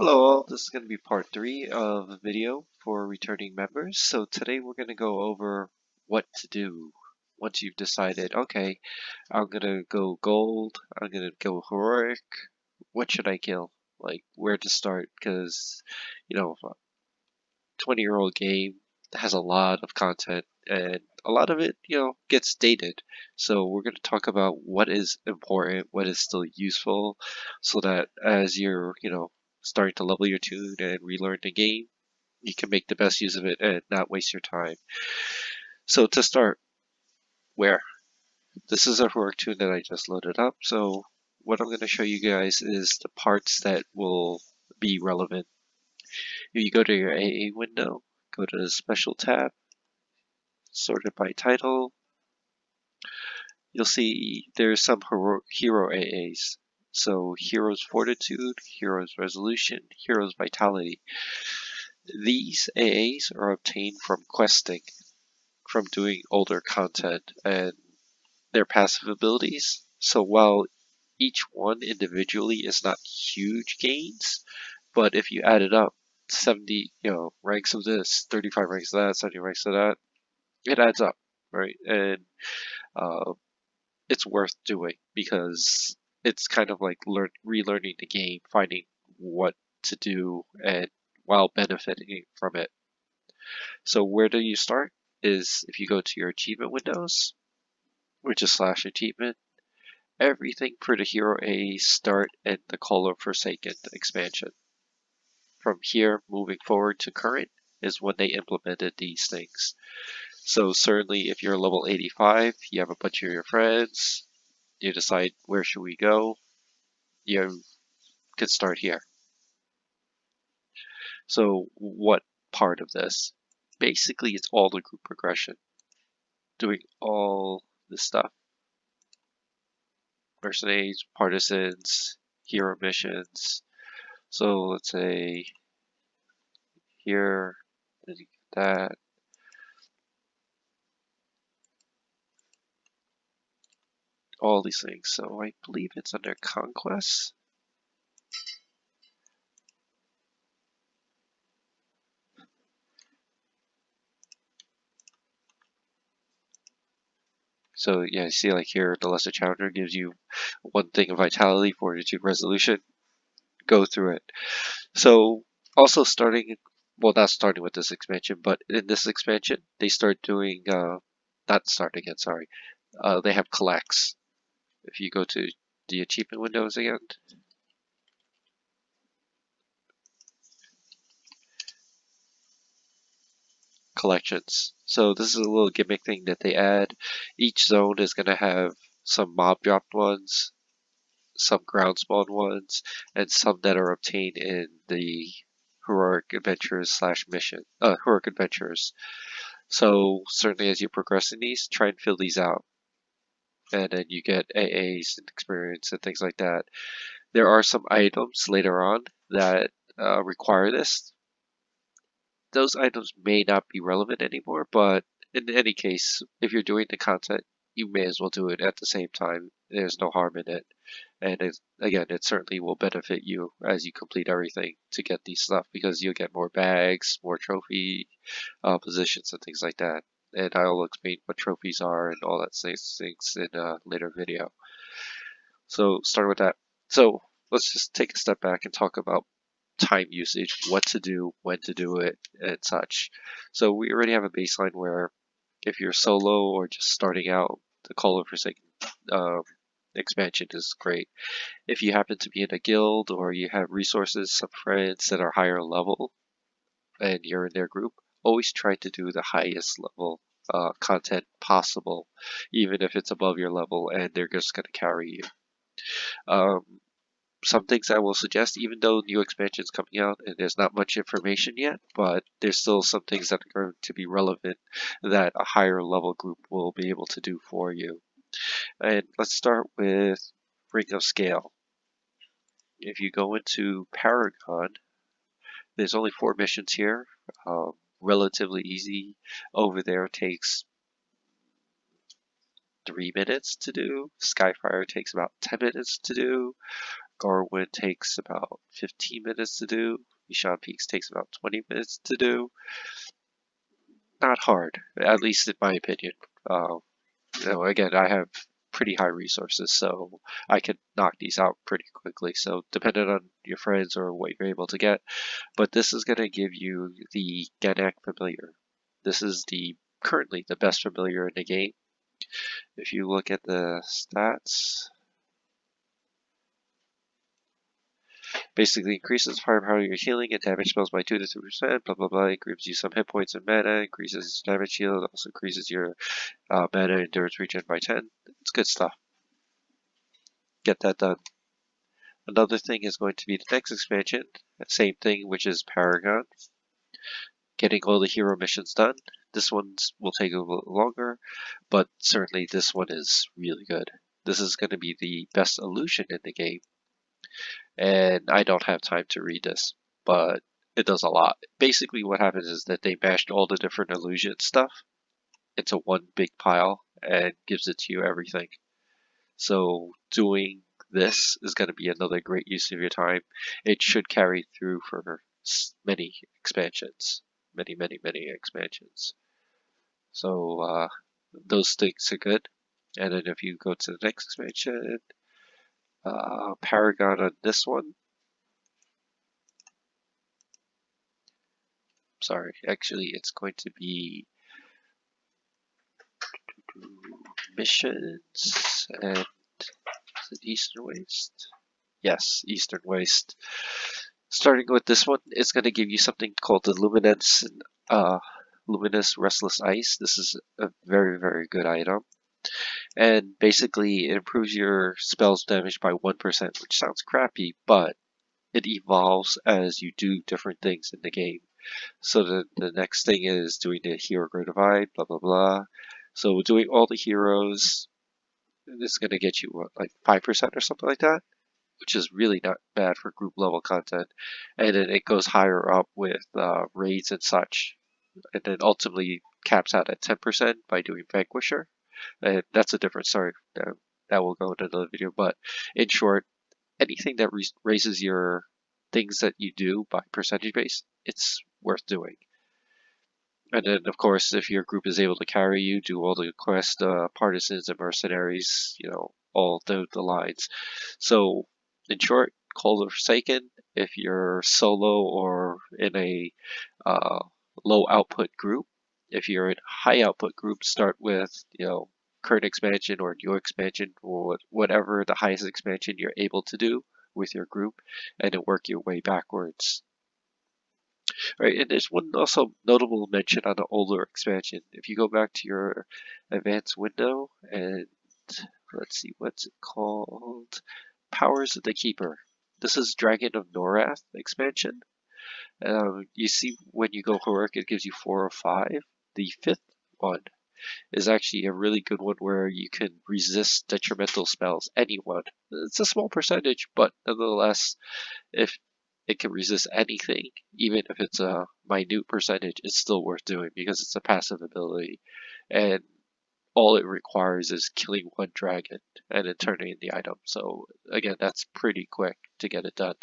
Hello all, this is going to be part 3 of a video for returning members. So today we're going to go over what to do once you've decided, okay, I'm going to go gold, I'm going to go heroic, what should I kill? Like where to start, because, a 20-year-old game has a lot of content and a lot of it, gets dated. So we're going to talk about what is important, what is still useful, so that as you're, starting to level your tune and relearn the game, you can make the best use of it and not waste your time. So to start, where? This is a heroic tune that I just loaded up. So what I'm going to show you guys is the parts that will be relevant. If you go to your AA window, go to the special tab, sort it by title, you'll see there's some hero AAs. So Hero's Fortitude, Hero's Resolution, Hero's Vitality. These AAs are obtained from questing, from doing older content, and their passive abilities. So while each one individually is not huge gains, but if you add it up, 70, ranks of this, 35 ranks of that, 70 ranks of that, it adds up, right? And uh, it's worth doing because it's kind of like relearning the game, finding what to do, and while benefiting from it. So where do you start? Is if you go to your achievement windows, which is /achievement, everything for the Hero A start in the Call of Forsaken expansion. From here, moving forward to current, is when they implemented these things. So certainly if you're level 85, you have a bunch of your friends, you decide where should we go, you could start here. So what part of this? Basically, it's all the group progression, doing all this stuff. Mercenaries, partisans, hero missions. So let's say here, that. All these things. So I believe it's under conquest. So yeah, you see like here, the lesser challenger gives you one thing of vitality, fortitude, resolution. Go through it. So also starting, well, not starting with this expansion, but in this expansion, they start doing, not start again, sorry. They have collects. If you go to the achievement windows again, collections. So this is a little gimmick thing that they add. Each zone is going to have some mob dropped ones, some ground spawn ones, and some that are obtained in the heroic adventures / mission, heroic adventures. So certainly as you progress in these, try and fill these out. And then you get AAs and experience and things like that. There are some items later on that require this. Those items may not be relevant anymore, but in any case, if you're doing the content, you may as well do it at the same time. There's no harm in it. And again, it certainly will benefit you as you complete everything to get these stuff because you'll get more bags, more trophy positions, and things like that. And I'll explain what trophies are and all that things in a later video. So start with that. So let's just take a step back and talk about time usage, what to do, when to do it, and such. So we already have a baseline where if you're solo or just starting out, the Call of Forsaken expansion is great. If you happen to be in a guild or you have resources, some friends that are higher level, and you're in their group, always try to do the highest level content possible, even if it's above your level and they're just going to carry you. Some things I will suggest, even though new expansion is coming out and there's not much information yet, but there's still some things that are going to be relevant that a higher level group will be able to do for you. And let's start with Ring of Scale. If you go into Paragon, there's only 4 missions here, relatively easy. Over there takes 3 minutes to do. Skyfire takes about 10 minutes to do. Garwood takes about 15 minutes to do. Yishan Peaks takes about 20 minutes to do. Not hard, at least in my opinion. Again, I have pretty high resources, so I could knock these out pretty quickly. So depending on your friends or what you're able to get, but this is going to give you the Ganak familiar. This is currently the best familiar in the game. If you look at the stats, basically increases firepower, your healing and damage spells by 2 to 3%, blah blah blah, it gives you some hit points and mana, increases damage shield, also increases your mana endurance regen by 10. It's good stuff. Get that done. Another thing is going to be the next expansion, same thing, which is Paragon. Getting all the hero missions done. This one will take a little longer, but certainly this one is really good. This is going to be the best illusion in the game, and I don't have time to read this, but it does a lot. Basically what happens is that they mashed all the different illusion stuff into one big pile and gives it to you everything. So doing this is going to be another great use of your time. It should carry through for many expansions. Many expansions. So those things are good. And then if you go to the next expansion, Paragon on this one. Sorry, actually it's going to be missions and is it Eastern Waste? Yes, Eastern Waste. Starting with this one, it's going to give you something called the Luminous Restless Ice. This is a very good item. And basically, it improves your spell's damage by 1%, which sounds crappy, but it evolves as you do different things in the game. So the next thing is doing the Hero Grow Divide, blah blah blah. So doing all the heroes, this is going to get you, what, like 5% or something like that? Which is really not bad for group level content. And then it goes higher up with raids and such. And then ultimately caps out at 10% by doing Vanquisher. And that's a different story. That will go into another video. But in short, anything that raises your things that you do by percentage base, it's worth doing. And then, of course, if your group is able to carry you, do all the quest, partisans and mercenaries, all the lines. So, in short, Call of the Forsaken, if you're solo or in a low output group. If you're in high output group, start with, current expansion or new expansion or whatever the highest expansion you're able to do with your group, and then work your way backwards. Right, and there's one also notable mention on the older expansion. If you go back to your advanced window and let's see, what's it called? Powers of the Keeper. This is Dragon of Norath expansion. You see when you go heroic, it gives you 4 or 5. The 5th one is actually a really good one where you can resist detrimental spells. Anyone. It's a small percentage, but nonetheless, if it can resist anything, even if it's a minute percentage, it's still worth doing because it's a passive ability. And all it requires is killing one dragon and then turning in the item. So again, that's pretty quick to get it done.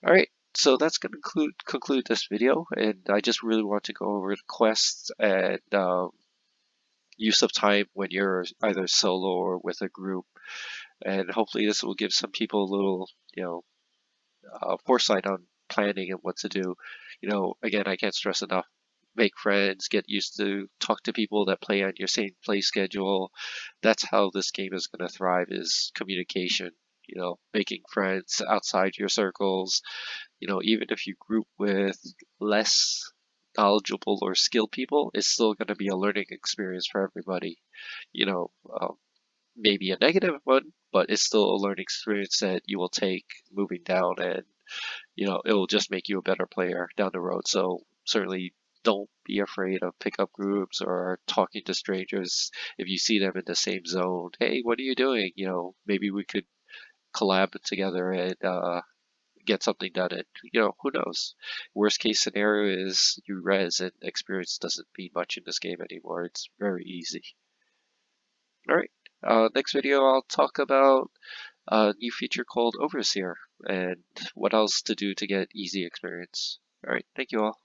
Alright, so that's going to conclude this video, and I just really want to go over the quests and use of time when you're either solo or with a group. And hopefully this will give some people a little, foresight on planning and what to do. Again, I can't stress enough. Make friends, get used to talk to people that play on your same play schedule. That's how this game is going to thrive, is communication. Making friends outside your circles. Even if you group with less knowledgeable or skilled people, it's still going to be a learning experience for everybody. Maybe a negative one, but it's still a learning experience that you will take moving down, and it will just make you a better player down the road. So certainly don't be afraid of pickup groups or talking to strangers. If you see them in the same zone, hey, what are you doing? Maybe we could collab together and get something done. And who knows? Worst case scenario is you res, and experience doesn't mean much in this game anymore. It's very easy. All right. Next video, I'll talk about a new feature called Overseer and what else to do to get easy experience. All right, thank you all.